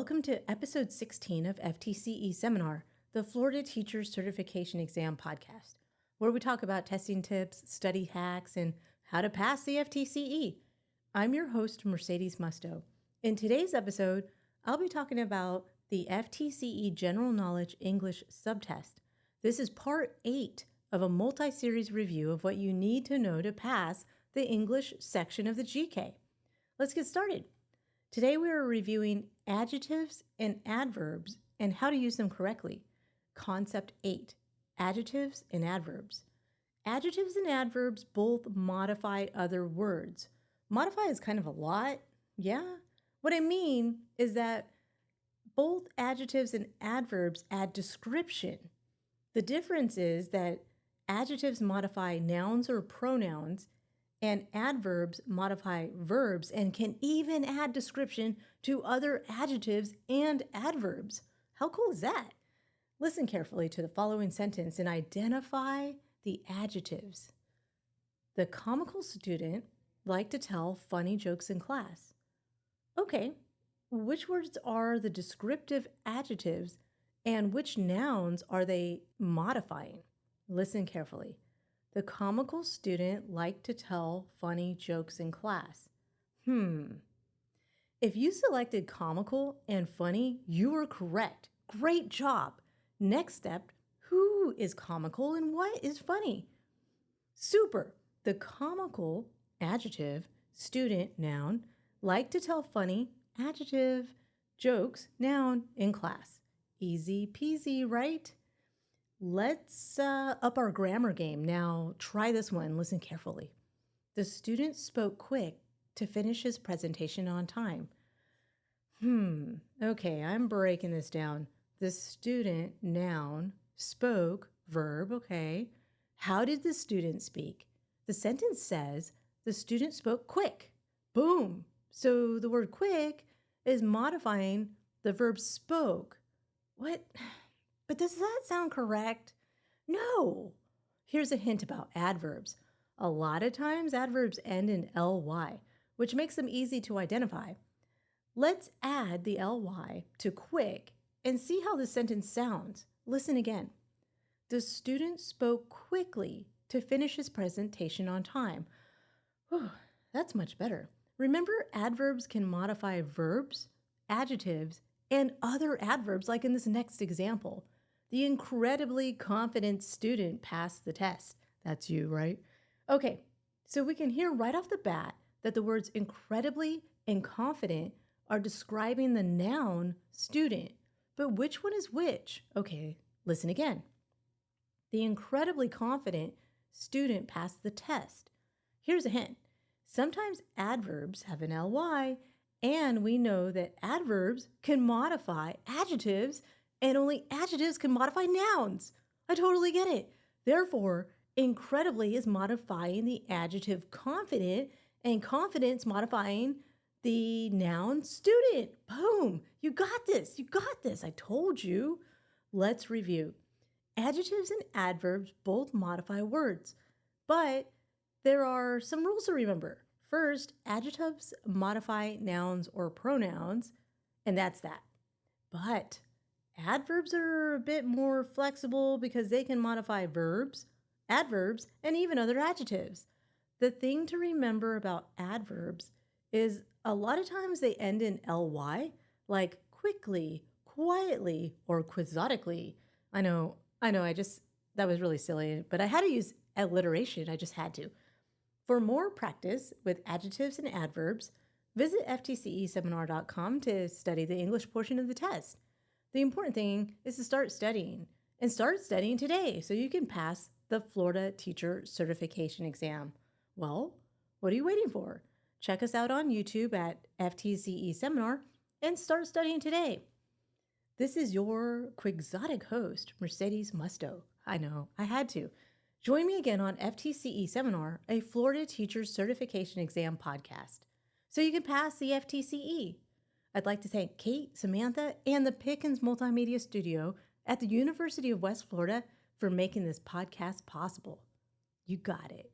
Welcome to episode 16 of FTCE Seminar, the Florida Teacher Certification Exam podcast, where we talk about testing tips, study hacks, and how to pass the FTCE. I'm your host, Mercedes Musto. In today's episode, I'll be talking about the FTCE General Knowledge English Subtest. This is part 8 of a multi-series review of what you need to know to pass the English section of the GK. Let's get started. Today we are reviewing adjectives and adverbs and how to use them correctly. Concept 8, adjectives and adverbs. Adjectives and adverbs both modify other words. Modify is kind of a lot, yeah? What I mean is that both adjectives and adverbs add description. The difference is that adjectives modify nouns or pronouns, and adverbs modify verbs and can even add description to other adjectives and adverbs. How cool is that? Listen carefully to the following sentence and identify the adjectives. The comical student liked to tell funny jokes in class. Okay, which words are the descriptive adjectives and which nouns are they modifying? Listen carefully. The comical student liked to tell funny jokes in class. If you selected comical and funny, you were correct. Great job. Next step, who is comical and what is funny? Super. The comical, adjective, student, noun, liked to tell funny, adjective, jokes, noun, in class. Easy peasy, right? Let's up our grammar game. Now try this one. Listen carefully. The student spoke quick to finish his presentation on time. Okay, I'm breaking this down. The student, noun, spoke, verb, okay. How did the student speak? The sentence says the student spoke quick. Boom. So the word quick is modifying the verb spoke. What? But does that sound correct? No. Here's a hint about adverbs. A lot of times adverbs end in ly, which makes them easy to identify. Let's add the ly to quick and see how the sentence sounds. Listen again. The student spoke quickly to finish his presentation on time. Whew, that's much better. Remember, adverbs can modify verbs, adjectives, and other adverbs like in this next example. The incredibly confident student passed the test. That's you, right? Okay, so we can hear right off the bat that the words incredibly and confident are describing the noun student. But which one is which? Okay, listen again. The incredibly confident student passed the test. Here's a hint. Sometimes adverbs have an ly, and we know that adverbs can modify adjectives and only adjectives can modify nouns. I totally get it. Therefore, incredibly is modifying the adjective confident, and confidence modifying the noun student. Boom. You got this. You got this. I told you. Let's review. Adjectives and adverbs both modify words, but there are some rules to remember. First, adjectives modify nouns or pronouns, and that's that. But adverbs are a bit more flexible because they can modify verbs, adverbs, and even other adjectives. The thing to remember about adverbs is a lot of times they end in ly, like quickly, quietly, or quixotically. I know, that was really silly, but I had to use alliteration. I just had to. For more practice with adjectives and adverbs, visit ftceseminar.com to study the English portion of the test. The important thing is to start studying, and start studying today so you can pass the Florida Teacher Certification Exam. Well, what are you waiting for? Check us out on YouTube at FTCE Seminar and start studying today. This is your quixotic host, Mercedes Musto. I know, I had to. Join me again on FTCE Seminar, a Florida Teacher Certification Exam podcast, so you can pass the FTCE. I'd like to thank Kate, Samantha, and the Pickens Multimedia Studio at the University of West Florida for making this podcast possible. You got it.